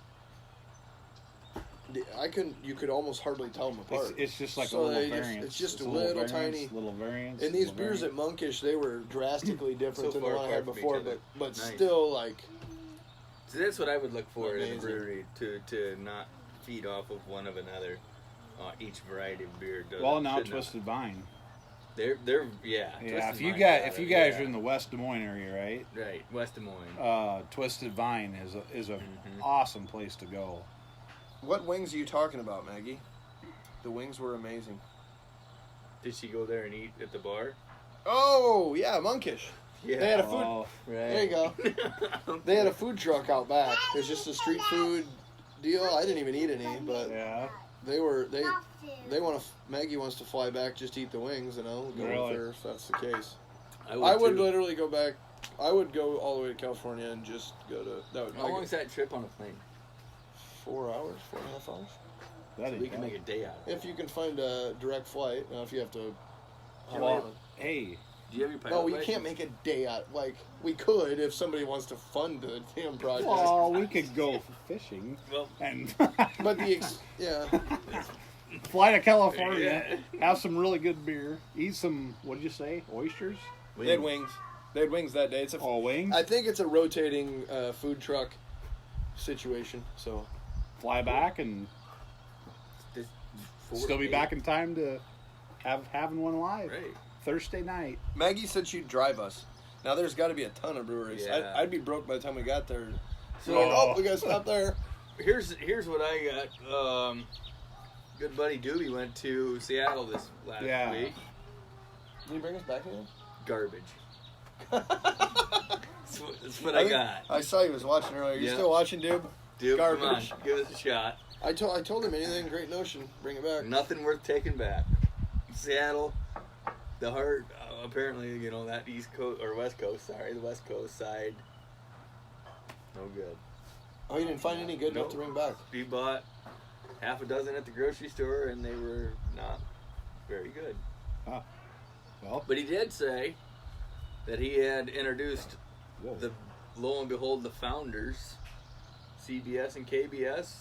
[SPEAKER 3] You could almost hardly tell them apart.
[SPEAKER 1] It's just like
[SPEAKER 3] So
[SPEAKER 1] a little
[SPEAKER 3] they just-
[SPEAKER 1] variance.
[SPEAKER 3] it's just a
[SPEAKER 1] little
[SPEAKER 3] little
[SPEAKER 1] variance,
[SPEAKER 3] tiny-
[SPEAKER 1] little variance.
[SPEAKER 3] And these
[SPEAKER 1] little
[SPEAKER 3] beers at
[SPEAKER 1] variance.
[SPEAKER 3] Monkish, they were drastically different
[SPEAKER 2] So
[SPEAKER 3] than the
[SPEAKER 2] far
[SPEAKER 3] one I had
[SPEAKER 2] apart from each
[SPEAKER 3] before,
[SPEAKER 2] other.
[SPEAKER 3] but
[SPEAKER 2] Nice.
[SPEAKER 3] still like
[SPEAKER 2] So that's what I would look for in a
[SPEAKER 3] Amazing.
[SPEAKER 2] brewery to not feed off of one of another. Each variety of beer does.
[SPEAKER 1] Well, now
[SPEAKER 2] should not.
[SPEAKER 1] Twisted Vine.
[SPEAKER 2] They're yeah.
[SPEAKER 1] Yeah,
[SPEAKER 2] Twisted
[SPEAKER 1] if you
[SPEAKER 2] Vine
[SPEAKER 1] guys
[SPEAKER 2] got
[SPEAKER 1] if
[SPEAKER 2] it,
[SPEAKER 1] you guys
[SPEAKER 2] yeah.
[SPEAKER 1] are in the West Des Moines area, right?
[SPEAKER 2] Right, West Des Moines.
[SPEAKER 1] Twisted Vine is a
[SPEAKER 2] Mhm.
[SPEAKER 1] awesome place to go.
[SPEAKER 3] What wings are you talking about, Maggie? The wings were amazing.
[SPEAKER 2] Did she go there and eat at the bar?
[SPEAKER 3] Oh yeah, Monkish.
[SPEAKER 2] Yeah.
[SPEAKER 3] They had a food.
[SPEAKER 1] Oh,
[SPEAKER 2] Right.
[SPEAKER 3] There you go. They had a food truck out back. It was just a street food deal. I didn't even eat any, but
[SPEAKER 1] yeah.
[SPEAKER 3] they want to. Maggie wants to fly back just to eat the wings, and I'll go
[SPEAKER 1] Really?
[SPEAKER 3] with her if that's the case.
[SPEAKER 2] I
[SPEAKER 3] I would
[SPEAKER 2] too.
[SPEAKER 3] literally go back. I would go all the way to California and just go to that. Would
[SPEAKER 2] How long is that trip on a plane?
[SPEAKER 3] 4 hours, 4.5 hours.
[SPEAKER 1] That
[SPEAKER 2] We
[SPEAKER 1] ain't
[SPEAKER 2] can
[SPEAKER 1] bad.
[SPEAKER 2] make a day out of it.
[SPEAKER 3] If you can find a direct flight, now if you have to.
[SPEAKER 1] Well, hey,
[SPEAKER 2] Do you have your pilot
[SPEAKER 3] No, you
[SPEAKER 2] license?
[SPEAKER 3] can't make a day out. Like we could if somebody wants to fund the damn project.
[SPEAKER 1] well, we could go fishing
[SPEAKER 2] Well,
[SPEAKER 1] and
[SPEAKER 3] But yeah,
[SPEAKER 1] fly to California, have some really good beer, eat some. What did you say? Oysters?
[SPEAKER 3] they had wings. They had wings that day. It's a.
[SPEAKER 1] Oh, wings.
[SPEAKER 3] I think it's a rotating food truck situation. So
[SPEAKER 1] Fly back and
[SPEAKER 2] This-
[SPEAKER 1] still be
[SPEAKER 2] 4
[SPEAKER 1] back in time to having one live
[SPEAKER 2] Right.
[SPEAKER 1] Thursday night.
[SPEAKER 3] Maggie said she'd drive us. Now there's got to be a ton of breweries.
[SPEAKER 2] Yeah.
[SPEAKER 3] I'd be broke by the time we got there. So
[SPEAKER 1] Oh.
[SPEAKER 3] like, oh, we gotta stop there.
[SPEAKER 2] Here's what I got. Good buddy Doobie went to Seattle this last
[SPEAKER 1] Yeah.
[SPEAKER 2] week.
[SPEAKER 3] Can you bring us back again?
[SPEAKER 2] Garbage. That's what I got.
[SPEAKER 3] I saw you was watching earlier. You
[SPEAKER 2] Yeah.
[SPEAKER 3] still watching, dude?
[SPEAKER 2] Dude, come on,
[SPEAKER 3] Garbage.
[SPEAKER 2] give us a shot.
[SPEAKER 3] I told him anything. Great Notion. Bring it back.
[SPEAKER 2] Nothing worth taking back. Seattle, the heart. Apparently, that East Coast or West Coast. Sorry, the West Coast side. No good.
[SPEAKER 3] Oh, you didn't find any good enough to bring back?
[SPEAKER 2] He bought half a dozen at the grocery store, and they were not very good.
[SPEAKER 1] Huh. Well,
[SPEAKER 2] But he did say that he had introduced
[SPEAKER 1] whoa.
[SPEAKER 2] lo and behold, the founders, CBS and KBS,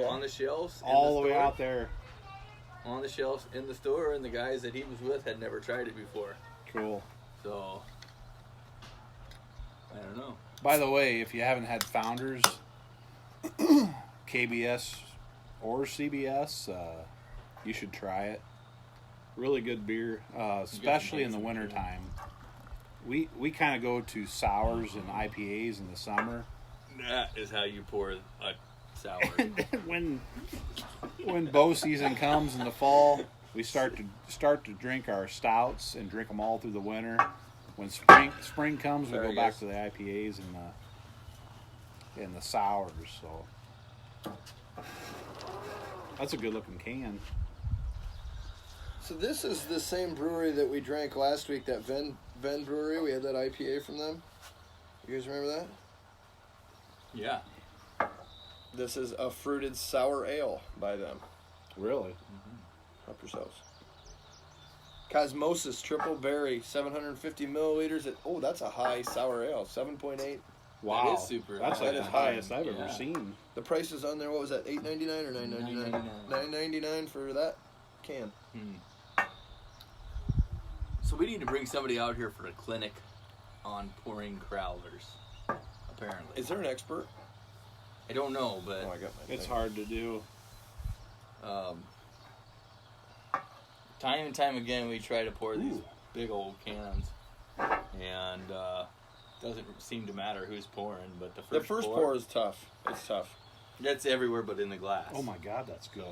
[SPEAKER 2] on the shelves.
[SPEAKER 1] All the way out there.
[SPEAKER 2] On the shelves in the store, and the guys that he was with had never tried it before.
[SPEAKER 1] Cool.
[SPEAKER 2] So, I don't know.
[SPEAKER 1] By the way, if you haven't had Founders, KBS or CBS, you should try it. Really good beer, especially in the wintertime. We kind of go to sours and IPAs in the summer.
[SPEAKER 2] That is how you pour a sour.
[SPEAKER 1] when bow season comes in the fall, we start to drink our stouts and drink them all through the winter. When spring comes, we go back to the IPAs and the sours. So that's a good looking can.
[SPEAKER 3] So this is the same brewery that we drank last week, that Venn Brewery. We had that IPA from them. You guys remember that?
[SPEAKER 2] Yeah.
[SPEAKER 3] This is a fruited sour ale by them.
[SPEAKER 1] Really?
[SPEAKER 3] Help yourselves. Cosmosis Triple Berry, 750 milliliters. That's a high sour ale, 7.8.
[SPEAKER 1] Wow.
[SPEAKER 2] That is super
[SPEAKER 1] That's
[SPEAKER 2] high.
[SPEAKER 1] like
[SPEAKER 3] That
[SPEAKER 1] the
[SPEAKER 3] is high.
[SPEAKER 1] highest I've ever seen.
[SPEAKER 3] The price is on there. What was that? $8.99 or $9.99? $9.99 for that can.
[SPEAKER 2] So we need to bring somebody out here for a clinic on pouring crowlers. Apparently.
[SPEAKER 3] Is there an expert?
[SPEAKER 2] I don't know, but
[SPEAKER 3] Oh, I got my
[SPEAKER 1] It's
[SPEAKER 3] thing.
[SPEAKER 1] hard to do.
[SPEAKER 2] Time and time again we try to pour these big old cans, and doesn't seem to matter who's pouring. But
[SPEAKER 3] The first pour is tough. It's tough.
[SPEAKER 2] that's everywhere but in the glass.
[SPEAKER 1] Oh my God, that's good.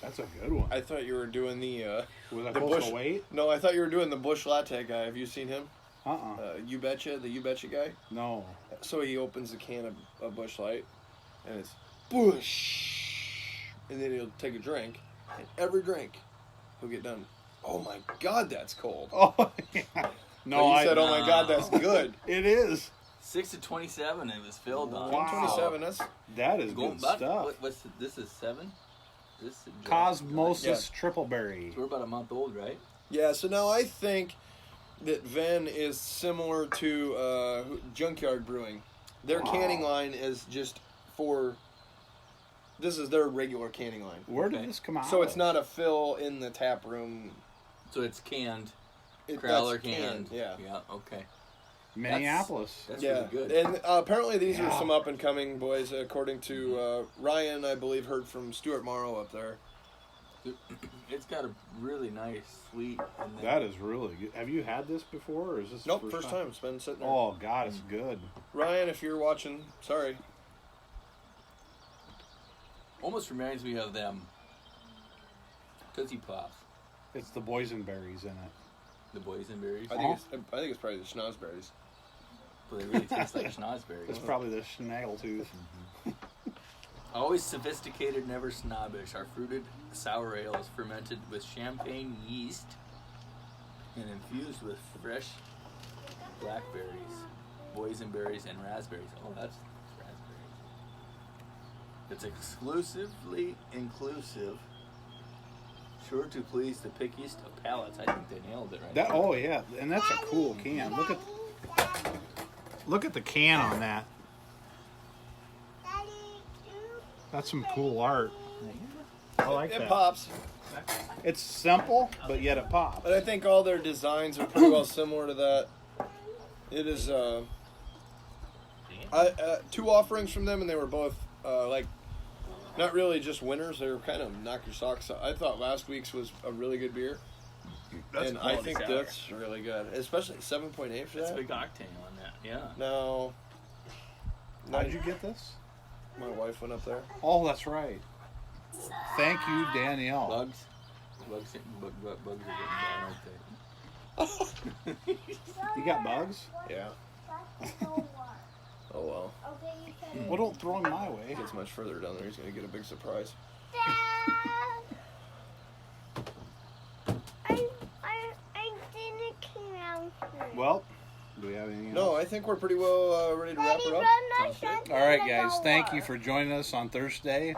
[SPEAKER 1] That's a good one.
[SPEAKER 3] I thought you were doing the
[SPEAKER 1] Was I
[SPEAKER 3] the
[SPEAKER 1] supposed
[SPEAKER 3] Bush.
[SPEAKER 1] to wait?
[SPEAKER 3] No, I thought you were doing the Bush Latte guy. Have you seen him?
[SPEAKER 1] You
[SPEAKER 3] You Betcha guy.
[SPEAKER 1] no.
[SPEAKER 3] So he opens a can of Bush Light, and it's Bush, and then he'll take a drink, and every drink, he'll get done. Oh my God, that's cold.
[SPEAKER 1] Oh, yeah. No,
[SPEAKER 3] But you said, "Oh my God, that's good."
[SPEAKER 1] It is.
[SPEAKER 2] 6 to 27. It was filled on.
[SPEAKER 1] Wow.
[SPEAKER 3] 27. That's
[SPEAKER 1] That is
[SPEAKER 2] Going
[SPEAKER 1] good
[SPEAKER 2] back,
[SPEAKER 1] stuff.
[SPEAKER 2] this is 7. This is
[SPEAKER 1] Cosmosis Triple Berry.
[SPEAKER 2] So we're about a month old, right?
[SPEAKER 3] yeah. So now I think that Venn is similar to Junkyard Brewing. Their canning line is just for. This is their regular canning line.
[SPEAKER 1] Where did this come out?
[SPEAKER 3] So it's
[SPEAKER 1] of?
[SPEAKER 3] not a fill in the tap room.
[SPEAKER 2] So it's canned,
[SPEAKER 3] That's
[SPEAKER 2] crowler canned.
[SPEAKER 3] Yeah.
[SPEAKER 2] Yeah. Okay.
[SPEAKER 1] Minneapolis.
[SPEAKER 2] That's
[SPEAKER 3] Yeah,
[SPEAKER 2] really good.
[SPEAKER 3] and apparently these are
[SPEAKER 1] Yeah.
[SPEAKER 3] some up and coming boys, according to Ryan. I believe heard from Stuart Morrow up there.
[SPEAKER 2] It's got a really nice sweet. And then
[SPEAKER 1] That is really good. Have you had this before, or is this
[SPEAKER 3] Nope,
[SPEAKER 1] the
[SPEAKER 3] first time. It's been sitting there.
[SPEAKER 1] Oh God, it's good.
[SPEAKER 3] Ryan, if you're watching, sorry.
[SPEAKER 2] almost reminds me of them Tootsie Pops,
[SPEAKER 1] It's the boysenberries in it.
[SPEAKER 2] the boysenberries.
[SPEAKER 3] I think it's probably the schnozberries.
[SPEAKER 2] But they really taste like schnozberries.
[SPEAKER 1] It's probably the snaggletooth.
[SPEAKER 2] Always sophisticated, never snobbish. Our fruited sour ale is fermented with champagne yeast and infused with fresh blackberries, boysenberries, and raspberries. Oh, that's raspberries. It's exclusively inclusive, sure to please the pickiest of palates. I think they nailed it right
[SPEAKER 1] That
[SPEAKER 2] there.
[SPEAKER 1] oh yeah, and that's a cool can. Look at the can on that. That's some cool art. I like
[SPEAKER 3] It
[SPEAKER 1] that.
[SPEAKER 3] pops,
[SPEAKER 1] It's simple, but yet it pops.
[SPEAKER 3] but I think all their designs are pretty well similar to that. It is two offerings from them, and they were both not really just winners. They were kind of knock your socks off. I thought last week's was a really good beer, and I think
[SPEAKER 2] sour.
[SPEAKER 3] that's really good, especially 7.8 for
[SPEAKER 2] That's a
[SPEAKER 3] that.
[SPEAKER 2] big octane on that. Yeah.
[SPEAKER 3] No,
[SPEAKER 1] How did you get this?
[SPEAKER 3] my wife went up there.
[SPEAKER 1] Oh, that's right. Thank you, Danielle.
[SPEAKER 2] Bugs are getting bad, aren't they?
[SPEAKER 1] You got bugs?
[SPEAKER 3] Yeah. Oh well.
[SPEAKER 1] Well, don't throw them my way.
[SPEAKER 3] Gets much further down there. He's gonna get a big surprise.
[SPEAKER 4] I didn't come out here.
[SPEAKER 1] Well, do we have anything else?
[SPEAKER 3] No, I think we're pretty well ready to wrap
[SPEAKER 4] Daddy,
[SPEAKER 3] it up.
[SPEAKER 4] run
[SPEAKER 2] Sounds good.
[SPEAKER 4] that
[SPEAKER 1] All right,
[SPEAKER 4] through the
[SPEAKER 1] guys. Thank
[SPEAKER 4] door.
[SPEAKER 1] you for joining us on Thursday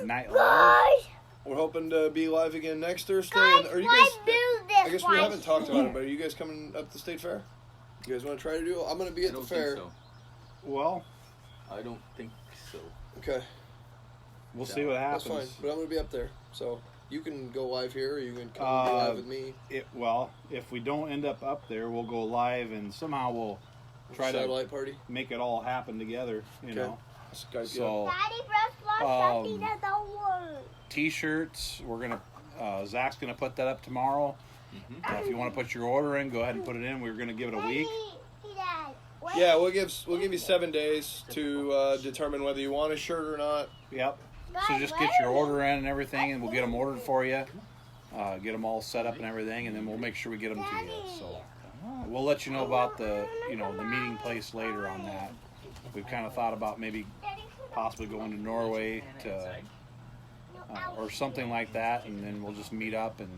[SPEAKER 1] Night Live.
[SPEAKER 4] Guys,
[SPEAKER 3] We're hoping to be live again next Thursday.
[SPEAKER 4] guys,
[SPEAKER 3] Are you
[SPEAKER 4] let's
[SPEAKER 3] guys?
[SPEAKER 4] do this
[SPEAKER 3] I guess we
[SPEAKER 4] one.
[SPEAKER 3] haven't talked about it, but are you guys coming up to the state fair? You guys want to try to do it? I'm going to be
[SPEAKER 2] I
[SPEAKER 3] at the
[SPEAKER 2] don't
[SPEAKER 3] fair.
[SPEAKER 2] think so.
[SPEAKER 1] Well,
[SPEAKER 2] I don't think so.
[SPEAKER 3] Okay,
[SPEAKER 1] we'll see what
[SPEAKER 3] that's
[SPEAKER 1] happens.
[SPEAKER 3] fine. But I'm going to be up there, so you can go live here, or you can come and be live with me.
[SPEAKER 1] Well, if we don't end up there, we'll go live and somehow we'll try to
[SPEAKER 3] Satellite party.
[SPEAKER 1] make it all happen together. You
[SPEAKER 3] Okay.
[SPEAKER 1] know.
[SPEAKER 3] Skype,
[SPEAKER 1] So
[SPEAKER 4] Daddy, press something that don't work.
[SPEAKER 1] T-shirts, we're gonna Zach's gonna put that up tomorrow. If you want to put your order in, go ahead and put it in. We're gonna give it a week.
[SPEAKER 4] Hey, Dad, wait.
[SPEAKER 3] yeah, we'll give you 7 days to determine whether you want a shirt or not.
[SPEAKER 1] Yep. So
[SPEAKER 4] Guys,
[SPEAKER 1] just
[SPEAKER 4] wait
[SPEAKER 1] get your
[SPEAKER 4] a
[SPEAKER 1] order in and everything, and we'll get them ordered for you. Get them all set up and everything, and then we'll make sure we get them to you. So we'll let you know about the the meeting place later on that. We've kind of thought about maybe
[SPEAKER 4] Daddy,
[SPEAKER 1] possibly going to Norway to or something like that, and then we'll just meet up and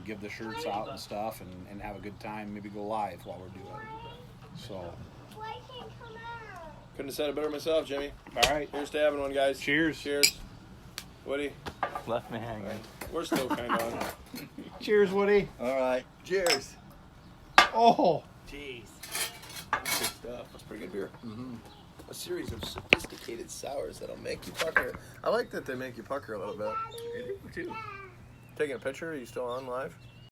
[SPEAKER 1] give the shirts out and stuff and have a good time. Maybe go live while we're doing it. So,
[SPEAKER 4] why can't come out?
[SPEAKER 3] Couldn't have said it better myself, Jimmy.
[SPEAKER 1] all right.
[SPEAKER 3] Here's to having one, guys.
[SPEAKER 1] Cheers.
[SPEAKER 3] Cheers. Woody,
[SPEAKER 2] Left me hanging.
[SPEAKER 3] we're still kind of on.
[SPEAKER 1] Cheers, Woody.
[SPEAKER 2] All right. Cheers.
[SPEAKER 1] Oh.
[SPEAKER 2] Jeez. Good stuff.
[SPEAKER 3] That's pretty good beer.
[SPEAKER 2] Mm-hmm.
[SPEAKER 3] A series of sophisticated sours that'll make you pucker. I like that they make you pucker a little bit.
[SPEAKER 2] Too.
[SPEAKER 3] Taking a picture? Are you still on live?